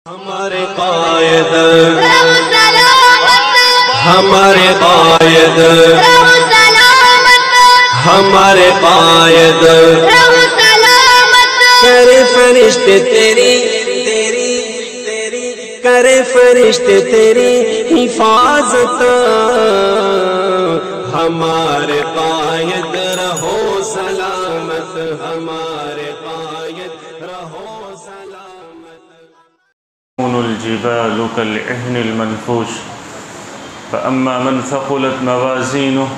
ہمارے قائد ہمارے قائد ہمارے قائد کرے فرشتے تیری کرے فرشتے تیری حفاظت ہمارے قائد رہو سلامت ہمارے قائد رہو سلامت الجبال كالعهن المنفوش فأما من ثقلت موازينه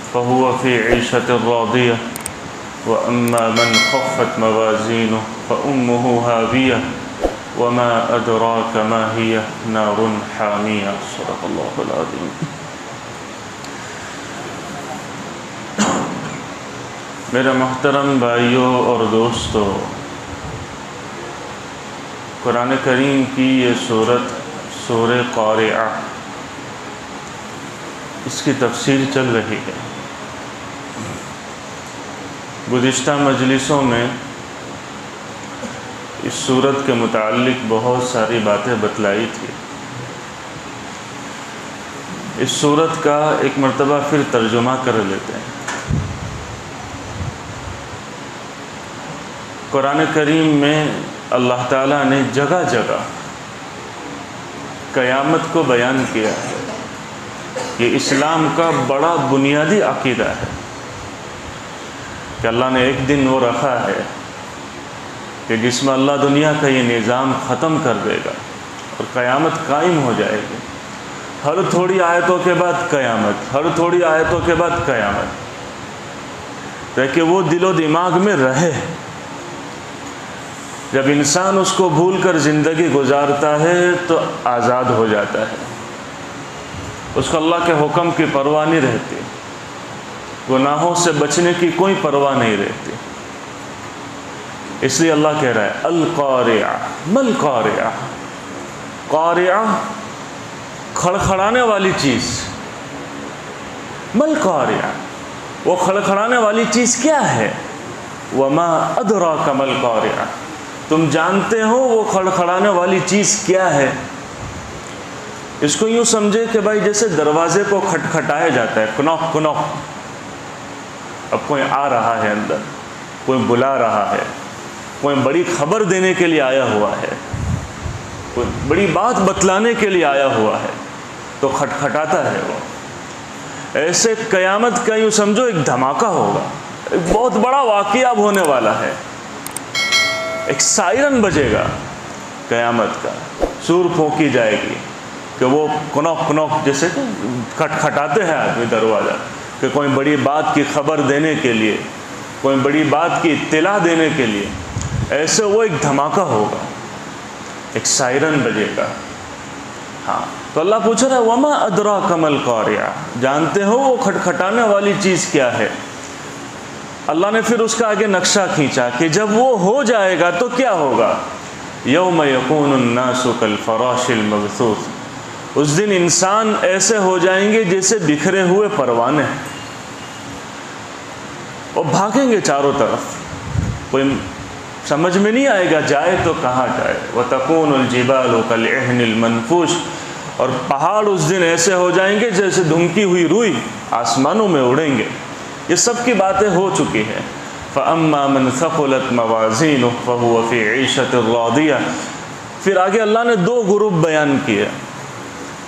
فهو في عيشة راضية وأما من خفت موازينه فأمه هاوية وما أدراك ما هي نار حامية صدق الله العظيم. میرے محترم بھائیوں اور دوستو، قرآن کریم کی یہ سورت سورہ قارعہ، اس کی تفسیر چل رہی ہے۔ گزشتہ مجلسوں میں اس سورت کے متعلق بہت ساری باتیں بتلائی تھی۔ اس سورت کا ایک مرتبہ پھر ترجمہ کر لیتے ہیں۔ قرآن کریم میں اللہ تعالیٰ نے جگہ جگہ قیامت کو بیان کیا ہے۔ یہ اسلام کا بڑا بنیادی عقیدہ ہے کہ اللہ نے ایک دن وہ رکھا ہے کہ جس میں اللہ دنیا کا یہ نظام ختم کر دے گا اور قیامت قائم ہو جائے گی۔ ہر تھوڑی آیتوں کے بعد قیامت، ہر تھوڑی آیتوں کے بعد قیامت، تاکہ وہ دل و دماغ میں رہے۔ جب انسان اس کو بھول کر زندگی گزارتا ہے تو آزاد ہو جاتا ہے، اس کو اللہ کے حکم کی پرواہ نہیں رہتی، گناہوں سے بچنے کی کوئی پرواہ نہیں رہتی۔ اس لیے اللہ کہہ رہا ہے القارعہ مل قارعہ، قارعہ کھڑکھڑانے والی چیز، مل قارعہ وہ کھڑکھڑانے والی چیز کیا ہے؟ وما ادراک مل قارعہ، تم جانتے ہو وہ کھڑکھڑانے والی چیز کیا ہے؟ اس کو یوں سمجھے کہ بھائی جیسے دروازے کو کھٹکھٹایا جاتا ہے، کنوک کنوک، اب کوئی آ رہا ہے اندر، کوئی بلا رہا ہے، کوئی بڑی خبر دینے کے لیے آیا ہوا ہے، کوئی بڑی بات بتلانے کے لیے آیا ہوا ہے تو کھٹکھٹاتا ہے وہ۔ ایسے قیامت کا یوں سمجھو ایک دھماکہ ہوگا، ایک بہت بڑا واقعہ اب ہونے والا ہے، ایک سائرن بجے گا قیامت کا، سور پھونکی جائے گی کہ وہ کنوک کنوک جیسے کھٹکھٹاتے ہیں آدمی دروازہ، کہ کوئی بڑی بات کی خبر دینے کے لیے، کوئی بڑی بات کی اطلاع دینے کے لیے، ایسے وہ ایک دھماکہ ہوگا، ایک سائرن بجے گا۔ ہاں تو اللہ پوچھ رہا ہے وما ادراک مل قارعہ، جانتے ہو وہ کھٹکھٹانے والی چیز کیا ہے؟ اللہ نے پھر اس کا آگے نقشہ کھینچا کہ جب وہ ہو جائے گا تو کیا ہوگا؟ یوم یکون الناس کالفراش المبثوث، اس دن انسان ایسے ہو جائیں گے جیسے بکھرے ہوئے پروانے، وہ بھاگیں گے چاروں طرف، کوئی سمجھ میں نہیں آئے گا جائے تو کہاں جائے۔ وتکون الجبال کالعہن المنفوش، اور پہاڑ اس دن ایسے ہو جائیں گے جیسے دھمکی ہوئی روئی آسمانوں میں اڑیں گے۔ یہ سب کی باتیں ہو چکی ہیں۔ فَأَمَّا مَنْ ثَقُلَتْ مَوَازِينُهُ فَهُوَ فِي عِيشَةٍ رَاضِيَةٍ، پھر آگے اللہ نے دو گروپ بیان کیے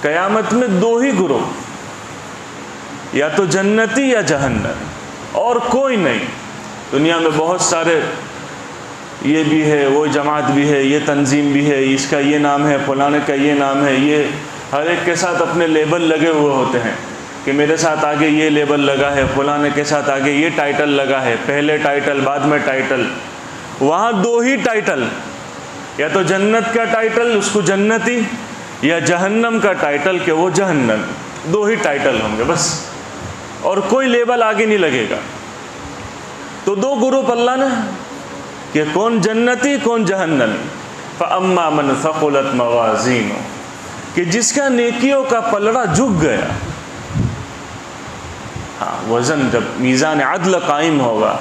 قیامت میں، دو ہی گروپ، یا تو جنتی یا جہنم، اور کوئی نہیں۔ دنیا میں بہت سارے یہ بھی ہے، وہ جماعت بھی ہے، یہ تنظیم بھی ہے، اس کا یہ نام ہے، فلانے کا یہ نام ہے، یہ ہر ایک کے ساتھ اپنے لیبل لگے ہوئے ہوتے ہیں کہ میرے ساتھ آگے یہ لیبل لگا ہے، فلانے کے ساتھ آگے یہ ٹائٹل لگا ہے، پہلے ٹائٹل بعد میں ٹائٹل۔ وہاں دو ہی ٹائٹل، یا تو جنت کا ٹائٹل اس کو جنتی، یا جہنم کا ٹائٹل کہ وہ جہنم، دو ہی ٹائٹل ہوں گے بس، اور کوئی لیبل آگے نہیں لگے گا۔ تو دو گروپ اللہ نے کہ کون جنتی کون جہنمی۔ فَأَمَّا مَنْ ثَقُلَتْ مَوَازِينُهُ، کہ جس کا نیکیوں کا پلڑا جھک گیا، وزن جب میزان عدل قائم ہوگا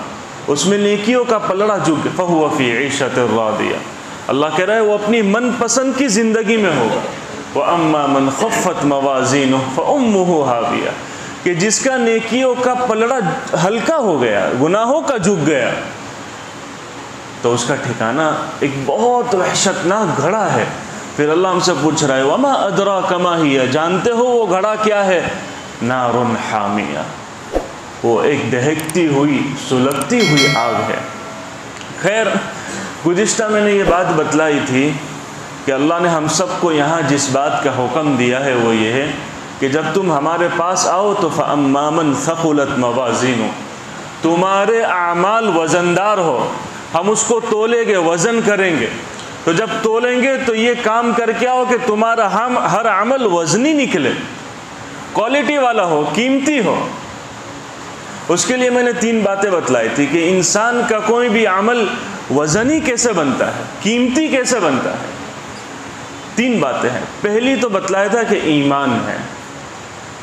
اس میں نیکیوں کا پلڑا جھک، فَهُوَ فِي عِيشَةٍ رَاضِيَةٍ، اللہ کہہ رہا ہے وہ اپنی من پسند کی زندگی میں ہوگا. وَأَمَّا مَنْ خَفَّتْ مَوَازِينُهُ فَأُمُّهُ هَاوِيَةٌ کہ جس کا نیکیوں کا پلڑا ہلکا ہو گیا, گناہوں کا جھک گیا, تو اس کا ٹھکانہ ایک بہت وحشتناک گھڑا ہے. پھر اللہ ہم سے پوچھ رہا ہے وَمَا أَدْرَاكَ مَا هِيَ جانتے ہو وہ گھڑا کیا ہے؟ نَارٌ حَامِيَةٌ وہ ایک دہکتی ہوئی سلگتی ہوئی آگ ہے. خیر گزشتہ میں نے یہ بات بتلائی تھی کہ اللہ نے ہم سب کو یہاں جس بات کا حکم دیا ہے وہ یہ ہے کہ جب تم ہمارے پاس آؤ تو فَأَمَّا مَنْ ثَقُلَتْ مَوَازِينُهُ تمہارے اعمال وزندار ہو, ہم اس کو تولیں گے, وزن کریں گے. تو جب تولیں گے تو یہ کام کر کے آؤ کہ تمہارا ہر عمل وزنی نکلے, کوالٹی والا ہو, قیمتی ہو. اس کے لیے میں نے 3 باتیں بتلائی تھی کہ انسان کا کوئی بھی عمل وزنی کیسے بنتا ہے, قیمتی کیسے بنتا ہے. 3 باتیں ہیں. پہلی تو بتلایا تھا کہ ایمان ہے,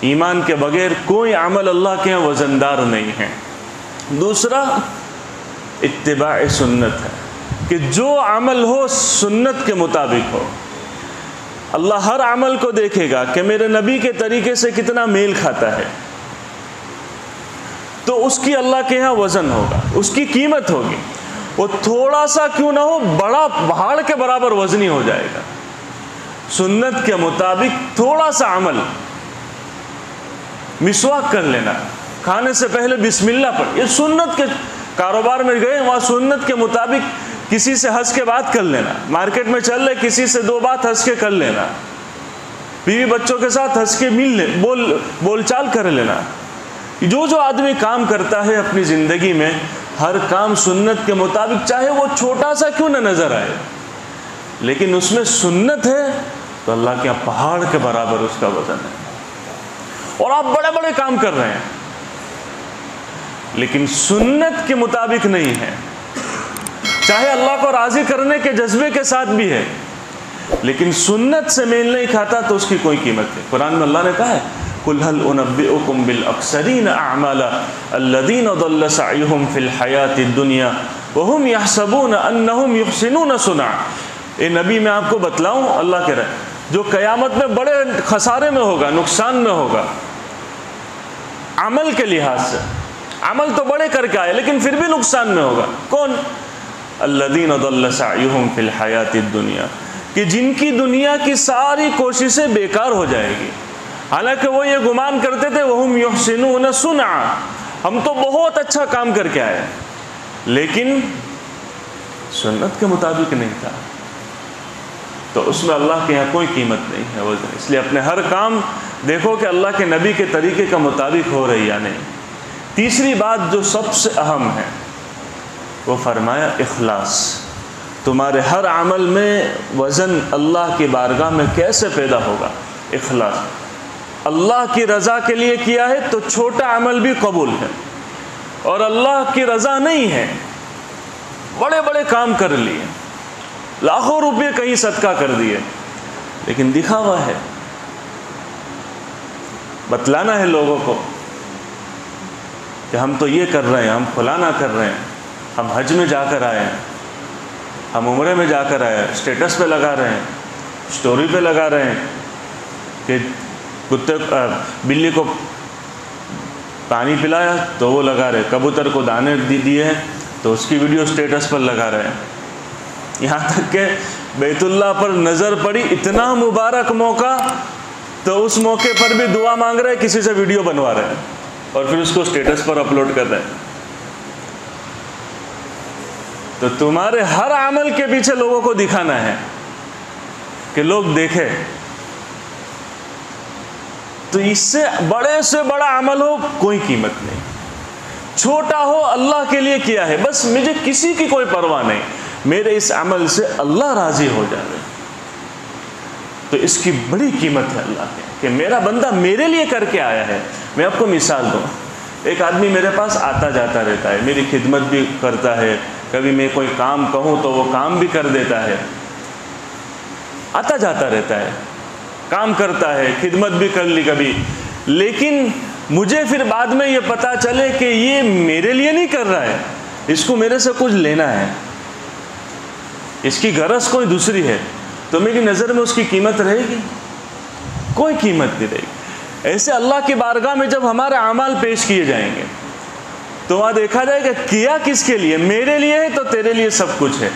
ایمان کے بغیر کوئی عمل اللہ کے یہاں وزندار نہیں ہے. دوسرا اتباع سنت ہے کہ جو عمل ہو سنت کے مطابق ہو. اللہ ہر عمل کو دیکھے گا کہ میرے نبی کے طریقے سے کتنا میل کھاتا ہے, تو اس کی اللہ کے یہاں وزن ہوگا, اس کی قیمت ہوگی. وہ تھوڑا سا کیوں نہ ہو, بڑا پہاڑ کے برابر وزنی ہو جائے گا. سنت کے مطابق تھوڑا سا عمل, مسواک کر لینا, کھانے سے پہلے بسم اللہ پڑھ, یہ سنت کے. کاروبار میں گئے وہاں سنت کے مطابق کسی سے ہنس کے بات کر لینا, مارکیٹ میں چل رہے کسی سے 2 بات ہنس کے کر لینا, بیوی بچوں کے ساتھ ہنس کے بول چال کر لینا. جو آدمی کام کرتا ہے اپنی زندگی میں ہر کام سنت کے مطابق, چاہے وہ چھوٹا سا کیوں نہ نظر آئے, لیکن اس میں سنت ہے تو اللہ کے پہاڑ کے برابر اس کا وزن ہے. اور آپ بڑے بڑے کام کر رہے ہیں لیکن سنت کے مطابق نہیں ہے, چاہے اللہ کو راضی کرنے کے جذبے کے ساتھ بھی ہے, لیکن سنت سے میل نہیں کھاتا تو اس کی کوئی قیمت ہے. قرآن میں اللہ نے کہا ہے قُلْ هَلْ أُنَبِّئُكُمْ بِالْأَخْسَرِينَ أَعْمَالًا الَّذِينَ ضَلَّ سَعْيُهُمْ فِي الْحَيَاةِ الدُّنْيَا وَهُمْ يَحْسَبُونَ أَنَّهُمْ يُحْسِنُونَ صُنْعًا. اے نبی میں آپ کو بتلاؤں, اللہ کہہ رہا ہے جو قیامت میں بڑے خسارے میں ہوگا, نقصان میں ہوگا عمل کے لحاظ سے, عمل تو بڑے کر کے آئے لیکن پھر بھی نقصان میں ہوگا. کون؟ الذین ضل سعیہم فی الحیاۃ الدنیا, کہ جن کی دنیا کی ساری کوششیں بیکار ہو جائے گی. حالانکہ وہ یہ گمان کرتے تھے وہم یحسنون صنعا, ہم تو بہت اچھا کام کر کے آئے, لیکن سنت کے مطابق نہیں تھا, تو اس میں اللہ کے یہاں کوئی قیمت نہیں ہے, وزن. اس لیے اپنے ہر کام دیکھو کہ اللہ کے نبی کے طریقے کا مطابق ہو رہی یا نہیں. تیسری بات جو سب سے اہم ہے وہ فرمایا اخلاص. تمہارے ہر عمل میں وزن اللہ کی بارگاہ میں کیسے پیدا ہوگا؟ اخلاص. اللہ کی رضا کے لیے کیا ہے تو چھوٹا عمل بھی قبول ہے, اور اللہ کی رضا نہیں ہے بڑے بڑے کام کر لیے, لاکھوں روپے کہیں صدقہ کر دیے, لیکن دکھاوا ہے, بتلانا ہے لوگوں کو کہ ہم تو یہ کر رہے ہیں, ہم فلانا کر رہے ہیں, ہم حج میں جا کر آئے ہیں, ہم عمرے میں جا کر آئے ہیں, اسٹیٹس پہ لگا رہے ہیں, اسٹوری پہ لگا رہے ہیں کہ بلی کو پانی پلایا تو وہ لگا رہے, کبوتر کو دانے دیے ہیں تو اس کی ویڈیو اسٹیٹس پر لگا رہے ہیں. یہاں تک کہ بیت اللہ پر نظر پڑی, اتنا مبارک موقع, تو اس موقع پر بھی دعا مانگ رہے, کسی سے ویڈیو بنوا رہے ہیں اور پھر اس کو اسٹیٹس پر اپلوڈ کر رہے ہیں. تو تمہارے ہر عمل کے پیچھے لوگوں کو دکھانا ہے کہ لوگ دیکھیں. تو اس سے بڑا عمل ہو کوئی قیمت نہیں, چھوٹا ہو اللہ کے لیے کیا ہے, بس مجھے کسی کی کوئی پرواہ نہیں, میرے اس عمل سے اللہ راضی ہو جائے, تو اس کی بڑی قیمت ہے اللہ کے کہ میرا بندہ میرے لیے کر کے آیا ہے. میں آپ کو مثال دوں, ایک آدمی میرے پاس آتا جاتا رہتا ہے, میری خدمت بھی کرتا ہے, کبھی میں کوئی کام کہوں تو وہ کام بھی کر دیتا ہے, آتا جاتا رہتا ہے, کام کرتا ہے, خدمت بھی کر لی کبھی. لیکن مجھے پھر بعد میں یہ پتا چلے کہ یہ میرے لیے نہیں کر رہا ہے, اس کو میرے سے کچھ لینا ہے, اس کی غرض کوئی دوسری ہے تو میری نظر میں اس کی قیمت رہے گی؟ کوئی قیمت نہیں رہے گی۔ ایسے اللہ کی بارگاہ میں جب ہمارے اعمال پیش کیے جائیں گے تو وہاں دیکھا جائے کہ کیا کس کے لیے؟ میرے لیے ہے تو تیرے لیے سب کچھ ہے،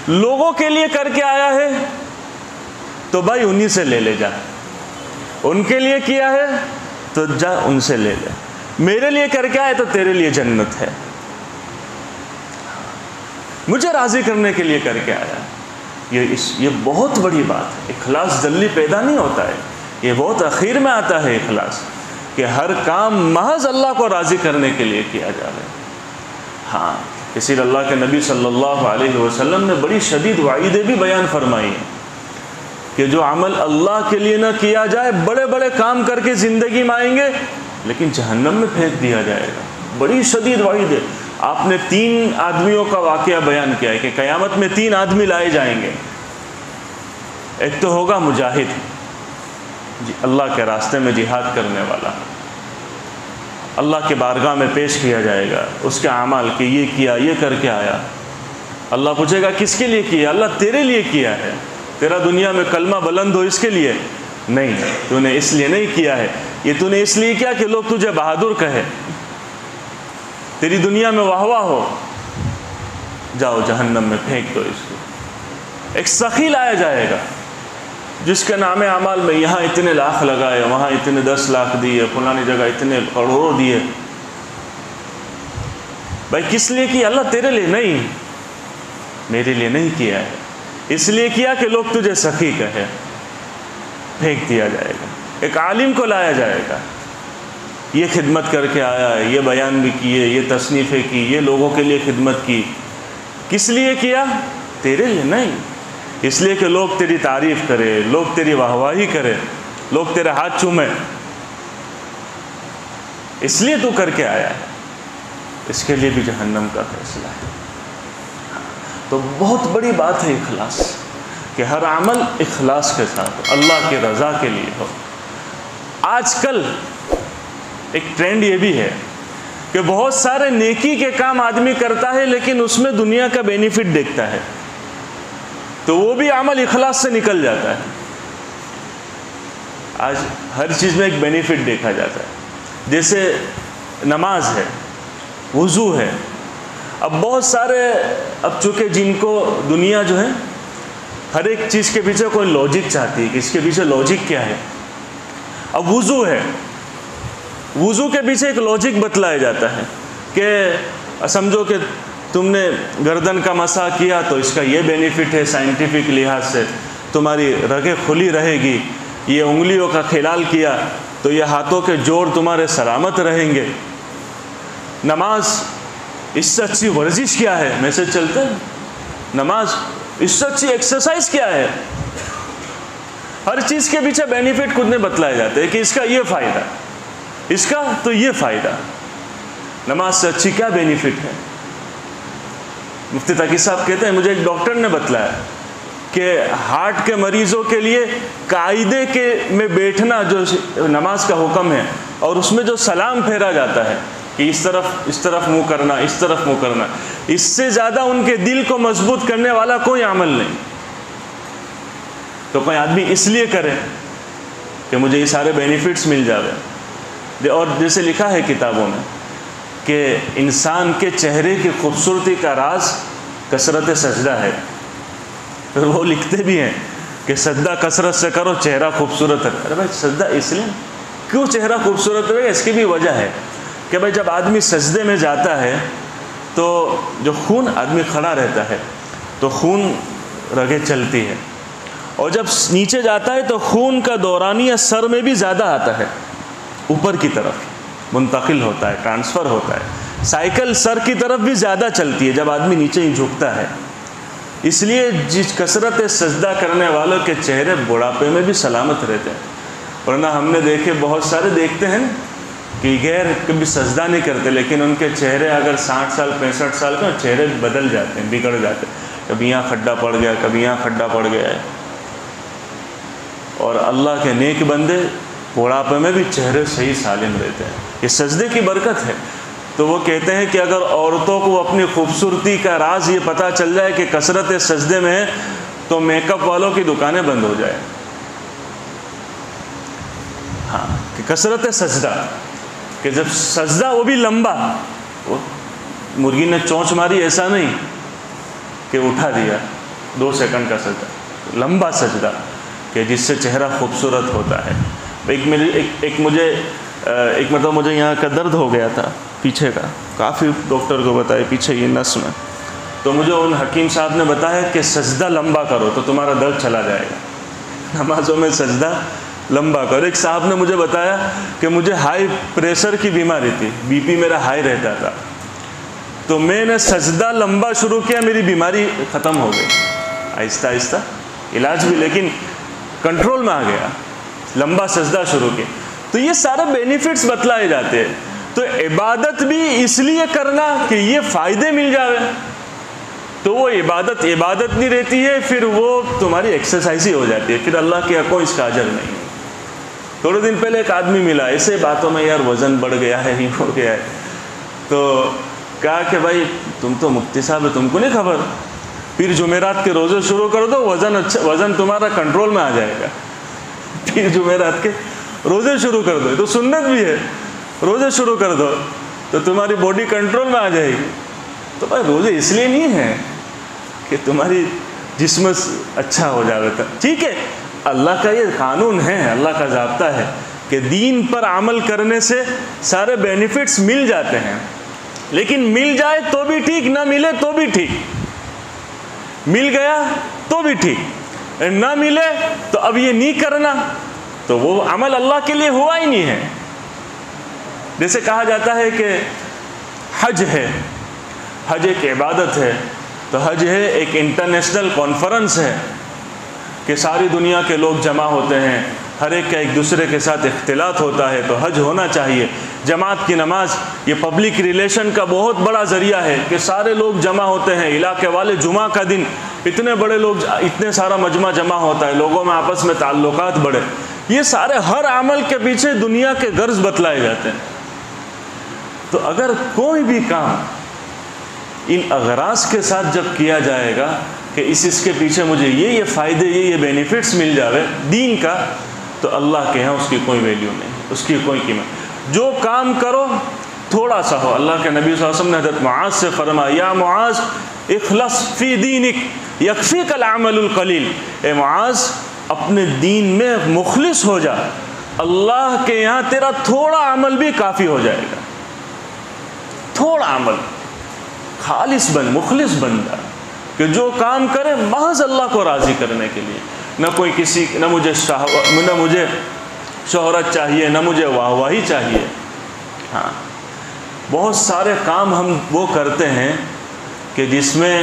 لوگوں کے لیے کر کے آیا ہے تو بھائی انہی سے لے لے جا، ان کے لیے کیا ہے تو جا ان سے لے لے، میرے لیے کر کے آئے تو تیرے لیے جنت ہے، مجھے راضی کرنے کے لیے کر کے آیا۔ یہ بہت بڑی بات ہے۔ اخلاص جلدی پیدا نہیں ہوتا ہے، یہ بہت اخیر میں آتا ہے اخلاص، کہ ہر کام محض اللہ کو راضی کرنے کے لیے کیا جائے۔ ہاں، اسی لیے اللہ کے نبی صلی اللہ علیہ وسلم نے بڑی شدید وعیدیں بھی بیان فرمائی ہیں کہ جو عمل اللہ کے لیے نہ کیا جائے، بڑے بڑے کام کر کے زندگی میں آئیں گے لیکن جہنم میں پھینک دیا جائے گا۔ بڑی شدید وعید ہے۔ آپ نے 3 آدمیوں کا واقعہ بیان کیا ہے کہ قیامت میں 3 آدمی لائے جائیں گے۔ ایک تو ہوگا مجاہد، اللہ کے راستے میں جہاد کرنے والا، اللہ کے بارگاہ میں پیش کیا جائے گا اس کے اعمال کہ یہ کیا، یہ کر کے آیا۔ اللہ پوچھے گا کس کے لیے کیا؟ اللہ تیرے لیے کیا ہے، تیرا دنیا میں کلمہ بلند ہو اس کے لیے نہیں، تو نے اس لیے نہیں کیا ہے، یہ تو نے اس لیے کیا کہ لوگ تجھے بہادر کہے، تیری دنیا میں واہ واہ ہو، جاؤ جہنم میں پھینک دو اس کو۔ ایک سخی لایا جائے گا جس کے نام اعمال میں یہاں اتنے لاکھ لگائے، وہاں اتنے 10 لاکھ دیے، فلانی جگہ اتنے کروڑوں دیے۔ بھائی کس لیے کیا؟ اللہ تیرے لیے نہیں، میرے لیے نہیں کیا ہے، اس لیے کیا کہ لوگ تجھے سخی کہے، پھینک دیا جائے گا۔ ایک عالم کو لایا جائے گا، یہ خدمت کر کے آیا ہے، یہ بیان بھی کیے، یہ تصنیفیں کی، یہ لوگوں کے لیے خدمت کی، کس لیے کیا؟ تیرے لیے نہیں، اس لیے کہ لوگ تیری تعریف کرے، لوگ تیری واہواہی کرے، لوگ تیرے ہاتھ چومیں، اس لیے تو کر کے آیا ہے، اس کے لیے بھی جہنم کا فیصلہ ہے۔ تو بہت بڑی بات ہے اخلاص، کہ ہر عمل اخلاص کے ساتھ اللہ کی رضا کے لیے ہو۔ آج کل ایک ٹرینڈ یہ بھی ہے کہ بہت سارے نیکی کے کام آدمی کرتا ہے لیکن اس میں دنیا کا بینیفٹ دیکھتا ہے، تو وہ بھی عمل اخلاص سے نکل جاتا ہے۔ آج ہر چیز میں ایک بینیفٹ دیکھا جاتا ہے، جیسے نماز ہے، وضو ہے۔ اب بہت سارے، اب چونکہ جن کو دنیا جو ہے ہر ایک چیز کے پیچھے کوئی لاجک چاہتی ہے کہ اس کے پیچھے لاجک کیا ہے۔ اب وضو ہے، وضو کے پیچھے ایک لاجک بتلایا جاتا ہے کہ سمجھو کہ تم نے گردن کا مسح کیا تو اس کا یہ بینیفٹ ہے سائنٹیفک لحاظ سے، تمہاری رگیں کھلی رہے گی، یہ انگلیوں کا کھلال کیا تو یہ ہاتھوں کے جوڑ تمہارے سلامت رہیں گے۔ نماز، اس سے اچھی ورزش کیا ہے؟ میسج چلتے ہیں، نماز اس سے اچھی ایکسرسائز کیا ہے؟ ہر چیز کے پیچھے بینیفٹ خود نے بتلائے جاتے ہیں کہ اس کا یہ فائدہ، اس کا تو یہ فائدہ۔ نماز سے اچھی کیا بینیفٹ ہے؟ مفتی تقی صاحب کہتے ہیں مجھے ایک ڈاکٹر نے بتلایا کہ ہارٹ کے مریضوں کے لیے قاعدے کے میں بیٹھنا جو نماز کا حکم ہے، اور اس میں جو سلام پھیرا جاتا ہے کہ اس طرف منہ کرنا، اس طرف منہ کرنا، اس سے زیادہ ان کے دل کو مضبوط کرنے والا کوئی عمل نہیں۔ تو کوئی آدمی اس لیے کرے کہ مجھے یہ سارے بینیفٹس مل جاوے۔ اور جیسے لکھا ہے کتابوں میں کہ انسان کے چہرے کی خوبصورتی کا راز کثرت سجدہ ہے، پھر وہ لکھتے بھی ہیں کہ سجدہ کثرت سے کرو چہرہ خوبصورت ہے۔ ارے بھائی سجدہ اس لیے کیوں چہرہ خوبصورت ہے؟ اس کی بھی وجہ ہے کہ بھائی جب آدمی سجدے میں جاتا ہے تو جو خون، آدمی کھڑا رہتا ہے تو خون رگیں چلتی ہے، اور جب نیچے جاتا ہے تو خون کا دورانیہ سر میں بھی زیادہ آتا ہے، اوپر کی طرف منتقل ہوتا ہے، ٹرانسفر ہوتا ہے، سائیکل سر کی طرف بھی زیادہ چلتی ہے جب آدمی نیچے ہی جھکتا ہے۔ اس لیے جس کثرت سجدہ کرنے والوں کے چہرے بڑھاپے میں بھی سلامت رہتے ہیں، ورنہ ہم نے دیکھے بہت سارے دیکھتے ہیں کہ غیر کبھی سجدہ نہیں کرتے لیکن ان کے چہرے اگر 60 سال 65 سال کا چہرے بدل جاتے ہیں، بگڑ جاتے ہیں، کبھی یہاں کھڈا پڑ گیا، کبھی یہاں کھڈا پڑ گیا ہے۔ اور اللہ کے نیک بندے بڑھاپے میں بھی چہرے صحیح سالم رہتے ہیں، یہ سجدے کی برکت ہے۔ تو وہ کہتے ہیں کہ اگر عورتوں کو اپنی خوبصورتی کا راز یہ پتہ چل جائے کہ کثرت سجدے میں ہے تو میک اپ والوں کی دکانیں بند ہو جائے. ہاں کہ کثرت سجدہ، کہ جب سجدہ وہ بھی لمبا، وہ مرغی نے چونچ ماری ایسا نہیں کہ اٹھا دیا 2 سیکنڈ کا سجدہ، لمبا سجدہ کہ جس سے چہرہ خوبصورت ہوتا ہے. ایک مرتبہ مجھے یہاں کا درد ہو گیا تھا پیچھے کا، کافی ڈاکٹر کو بتایا پیچھے یہ نس میں، تو مجھے ان حکیم صاحب نے بتایا کہ سجدہ لمبا کرو تو تمہارا درد چلا جائے گا، نمازوں میں سجدہ لمبا کرو. ایک صاحب نے مجھے بتایا کہ مجھے ہائی پریشر کی بیماری تھی، بی پی میرا ہائی رہتا تھا، تو میں نے سجدہ لمبا شروع کیا، میری بیماری ختم ہو گئی آہستہ آہستہ، علاج بھی لیکن کنٹرول میں آ گیا، لمبا سجدہ شروع کیا. تو یہ سارے بینیفٹس بتلائے جاتے ہیں. تو عبادت بھی اس لیے کرنا کہ یہ فائدے مل جاوے، تو وہ عبادت نہیں رہتی ہے، پھر وہ تمہاری ایکسرسائز ہی ہو جاتی ہے، پھر اللہ کے کوئی اس کا اجر نہیں. تھوڑے دن پہلے ایک آدمی ملا ایسے باتوں میں، یار وزن بڑھ گیا ہے، ہی ہو گیا ہے، تو کہا کہ بھائی تم تو مفتی صاحب ہے، تم کو نہیں خبر، پھر جمعرات کے روزے شروع کر دو، وزن تمہارا کنٹرول میں آ جائے گا. پھر جمعرات کے روزے شروع کر دو، تو سنت بھی ہے، روزے شروع کر دو تو تمہاری باڈی کنٹرول میں آ جائے گی. تو بھائی روزے اس لیے نہیں ہیں کہ تمہاری جسم اچھا ہو جائے گا، ٹھیک ہے، اللہ کا یہ قانون ہے، اللہ کا ضابطہ ہے کہ دین پر عمل کرنے سے سارے بینیفٹس مل جاتے ہیں، لیکن مل جائے تو بھی ٹھیک، نہ ملے تو بھی ٹھیک، مل گیا تو بھی ٹھیک، نہ ملے تو اب یہ نہیں کرنا تو وہ عمل اللہ کے لیے ہوا ہی نہیں ہے. جیسے کہا جاتا ہے کہ حج ہے، حج ایک عبادت ہے، تو حج ہے ایک انٹرنیشنل کانفرنس ہے کہ ساری دنیا کے لوگ جمع ہوتے ہیں، ہر ایک کا ایک دوسرے کے ساتھ اختلاط ہوتا ہے، تو حج ہونا چاہیے. جماعت کی نماز یہ پبلک ریلیشن کا بہت بڑا ذریعہ ہے کہ سارے لوگ جمع ہوتے ہیں، علاقے والے جمعہ کا دن اتنے بڑے لوگ، اتنے سارا مجمع جمع ہوتا ہے، لوگوں میں آپس میں تعلقات بڑھے. یہ سارے ہر عمل کے پیچھے دنیا کے غرض بتلائے جاتے ہیں. تو اگر کوئی بھی کام ان اغراض کے ساتھ جب کیا جائے گا کہ اس کے پیچھے مجھے یہ فائدے، یہ بینیفٹس مل جاوے دین کا، تو اللہ کے ہاں اس کی کوئی ویلیو نہیں، اس کی کوئی قیمت. جو کام کرو تھوڑا سا ہو. اللہ کے نبی صلی اللہ علیہ وسلم نے حضرت معاذ سے فرمایا، یا معاذ اخلص فی دینک یکفیک العمل القلیل، اے معاذ اپنے دین میں مخلص ہو جا، اللہ کے یہاں تیرا تھوڑا عمل بھی کافی ہو جائے گا. تھوڑا عمل، خالص بن، مخلص بن جا، کہ جو کام کرے محض اللہ کو راضی کرنے کے لیے، نہ کوئی کسی، نہ مجھے شہرت چاہیے، نہ مجھے واہواہی چاہیے. ہاں بہت سارے کام ہم وہ کرتے ہیں کہ جس میں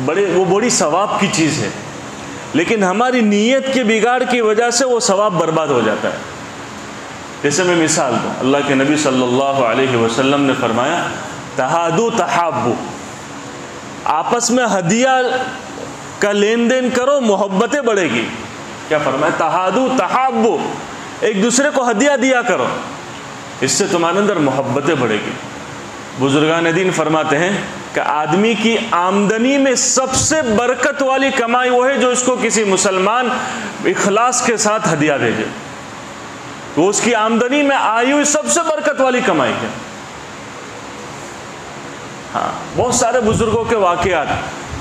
وہ بڑی ثواب کی چیز ہے، لیکن ہماری نیت کے بگاڑ کی وجہ سے وہ ثواب برباد ہو جاتا ہے. جیسے میں مثال دوں، اللہ کے نبی صلی اللہ علیہ وسلم نے فرمایا تہادو تحابو، آپس میں ہدیہ کا لین دین کرو، محبتیں بڑھے گی. کیا فرمایا؟ تہادو تحابو، ایک دوسرے کو ہدیہ دیا کرو، اس سے تمہارے اندر محبتیں بڑھے گی. بزرگان دین فرماتے ہیں کہ آدمی کی آمدنی میں سب سے برکت والی کمائی وہ ہے جو اس کو کسی مسلمان اخلاص کے ساتھ ہدیہ بھیجے. وہ اس کی آمدنی میں آئی ہوئی سب سے برکت والی کمائی ہے. ہاں بہت سارے بزرگوں کے واقعات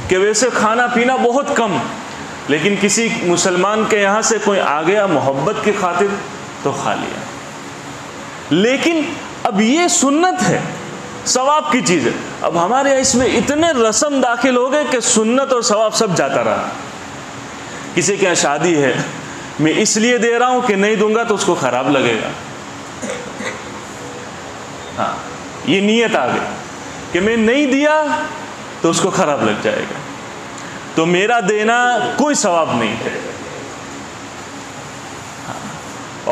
کہ ویسے کھانا پینا بہت کم، لیکن کسی مسلمان کے یہاں سے کوئی آ گیا محبت کی خاطر تو کھا لیا. لیکن اب یہ سنت ہے، ثواب کی چیز ہے. اب ہمارے یہاں اس میں اتنے رسم داخل ہو گئے کہ سنت اور ثواب سب جاتا رہا. کسی کے یہاں شادی ہے، میں اس لیے دے رہا ہوں کہ نہیں دوں گا تو اس کو خراب لگے گا. ہاں یہ نیت آ گئی کہ میں نہیں دیا تو اس کو خراب لگ جائے گا، تو میرا دینا کوئی ثواب نہیں ہے.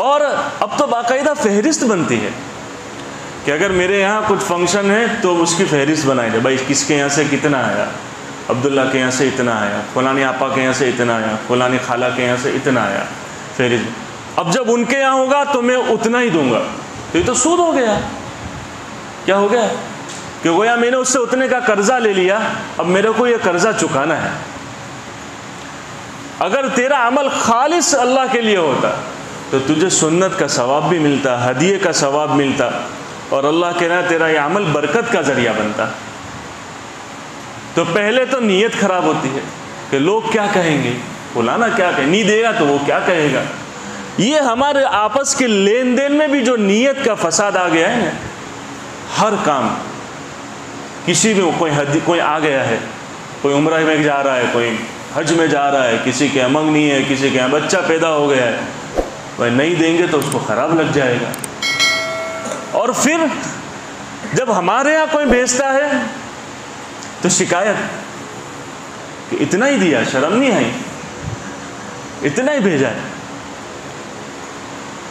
اور اب تو باقاعدہ فہرست بنتی ہے کہ اگر میرے یہاں کچھ فنکشن ہے تو اس کی فہرست بنائی جائے، بھائی کس کے یہاں سے کتنا آیا، عبداللہ کے یہاں سے اتنا آیا، فلانی آپا کے یہاں سے اتنا آیا، فلانی خالہ کے یہاں سے اتنا آیا، فہرست. اب جب ان کے یہاں ہوگا تو میں اتنا ہی دوں گا، تو یہ تو سود ہو گیا. کیا ہو گیا کہ گویا میں نے اس سے اتنے کا قرضہ لے لیا، اب میرے کو یہ قرضہ چکانا ہے۔ اگر تیرا عمل خالص اللہ کے لیے ہوتا تو تجھے سنت کا ثواب بھی ملتا، ہدیے کا ثواب ملتا، اور اللہ کے نام تیرا یہ عمل برکت کا ذریعہ بنتا۔ تو پہلے تو نیت خراب ہوتی ہے کہ لوگ کیا کہیں گے، فلانا کیا کہیں، نہیں دے گا تو وہ کیا کہے گا۔ یہ ہمارے آپس کے لین دین میں بھی جو نیت کا فساد آ گیا ہے، ہر کام کسی بھی کوئی آ گیا ہے، کوئی عمرہ میں جا رہا ہے، کوئی حج میں جا رہا ہے، کسی کے یہاں منگنی ہے، کسی کے یہاں بچہ پیدا ہو گیا ہے، وہ نہیں دیں گے تو اس کو خراب لگ جائے گا۔ اور پھر جب ہمارے ہاں کوئی بھیجتا ہے تو شکایت کہ اتنا ہی دیا، شرم نہیں آئی، اتنا ہی بھیجا ہے،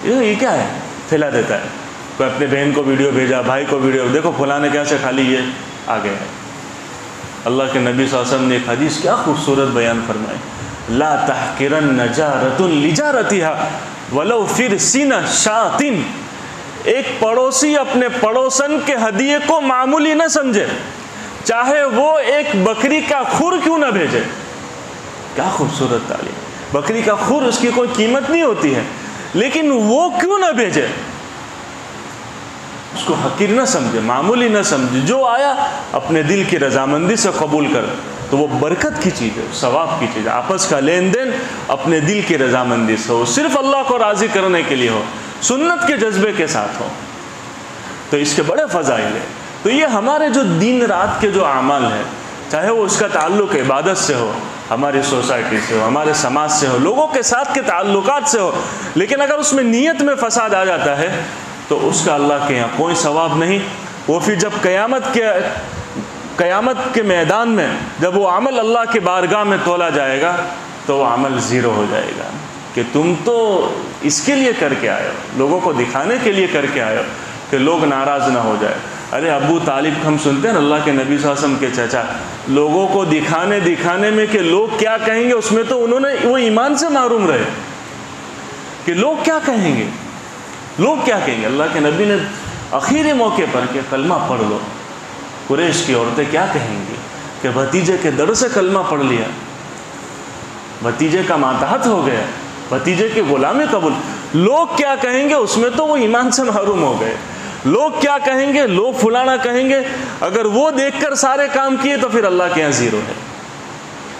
یہ کیا ہے، پھیلا دیتا ہے۔ کوئی اپنے بہن کو ویڈیو بھیجا، بھائی کو ویڈیو، دیکھو فلاں کیا سے خالی یہ آ گیا ہے۔ اللہ کے نبی صلی اللہ علیہ وسلم نے ایک حدیث کیا خوبصورت بیان فرمائی، لا تحقرن جارۃ لجارتها ولو فرسین شاۃ۔ ایک پڑوسی اپنے پڑوسن کے ہدیے کو معمولی نہ سمجھے، چاہے وہ ایک بکری کا خر کیوں نہ بھیجے۔ کیا خوبصورت تعلیم، بکری کا خر اس کی کوئی قیمت نہیں ہوتی ہے، لیکن وہ کیوں نہ بھیجے، اس کو حقیر نہ سمجھے، معمولی نہ سمجھے، جو آیا اپنے دل کی رضامندی سے قبول کر، تو وہ برکت کی چیز ہے، ثواب کی چیز ہے۔ آپس کا لین دین اپنے دل کی رضامندی سے ہو، صرف اللہ کو راضی کرنے کے لیے ہو، سنت کے جذبے کے ساتھ ہو، تو اس کے بڑے فضائل ہیں۔ تو یہ ہمارے جو دن رات کے جو اعمال ہیں، چاہے وہ اس کا تعلق عبادت سے ہو، ہماری سوسائٹی سے ہو، ہمارے سماج سے ہو، لوگوں کے ساتھ کے تعلقات سے ہو، لیکن اگر اس میں نیت میں فساد آ جاتا ہے تو اس کا اللہ کے یہاں کوئی ثواب نہیں۔ وہ پھر جب قیامت کے میدان میں جب وہ عمل اللہ کے بارگاہ میں تولا جائے گا تو وہ عمل زیرو ہو جائے گا، کہ تم تو اس کے لیے کر کے آئے ہو، لوگوں کو دکھانے کے لیے کر کے آئے ہو کہ لوگ ناراض نہ ہو جائے۔ ارے ابو طالب ہم سنتے ہیں نا، اللہ کے نبی صلی اللہ علیہ وسلم کے چچا، لوگوں کو دکھانے میں کہ لوگ کیا کہیں گے، اس میں تو انہوں نے وہ ایمان سے محروم رہے کہ لوگ کیا کہیں گے، لوگ کیا کہیں گے۔ اللہ کے نبی نے آخری موقع پر کہ کلمہ پڑھ لو، قریش کی عورتیں کیا کہیں گی کہ بھتیجے کے در سے کلمہ پڑھ لیا، بھتیجے کا ماتحت ہو گیا، بھتیجے کی غلامی قبول، لوگ کیا کہیں گے، اس میں تو وہ ایمان سے محروم ہو گئے۔ لوگ کیا کہیں گے، لوگ فلانا کہیں گے، اگر وہ دیکھ کر سارے کام کیے تو پھر اللہ کے یہاں زیرو ہے۔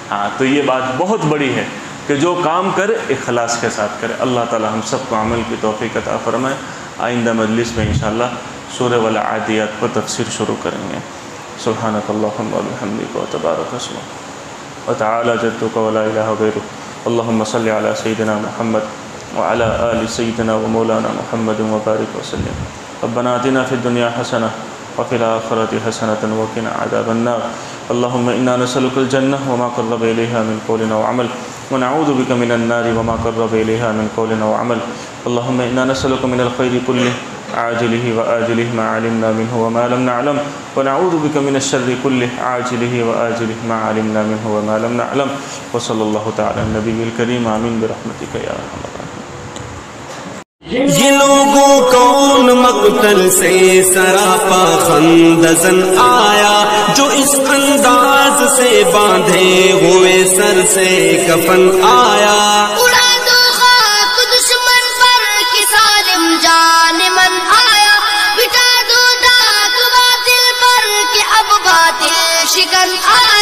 ہاں، تو یہ بات بہت بڑی ہے کہ جو کام کرے اخلاص کے ساتھ کرے۔ اللہ تعالی ہم سب کو عمل کی توفیق عطا فرمائے۔ آئندہ مجلس میں انشاءاللہ سورہ والعادیات پر تفسیر شروع کریں گے۔ سبحانک اللہم و بحمدک و تبارک اسمک و تعالی جدک و لا الہ غیرک۔ اللہم صلی علی سیدنا محمد وعلی آل سیدنا و مولانا محمد وبارک وسلم۔ ربنا آتنا فی الدنیا حسنہ وفی الآخرۃ حسنۃ وقنا عذاب النار۔ اللہم انا نسألک الجنہ وما قرب الیہا من قول وعمل ونعوذ بک من النار وما قرب الیہا من قول وعمل۔ اللہم انا نسألک من الخیر کلہ عاجلہ وآجلہ ما علمنا منہ وما لم نعلم ونعوذ بک من الشر کلہ عاجلہ وآجلہ ما علمنا منہ وما لم نعلم۔ وصلی اللہ تعالی النبی الکریم، آمین برحمتک یا ارحم الراحمین۔ یہ لوگوں کو ان مقتل سے سراپا خندزن آیا، جو اس انداز سے باندھے ہوئے سر سے کفن آیا۔ اڑا دو خاک دشمن پر کہ ظالم جان من آیا، بٹا دو داغ باطل پر کہ اب باطل شکن آیا۔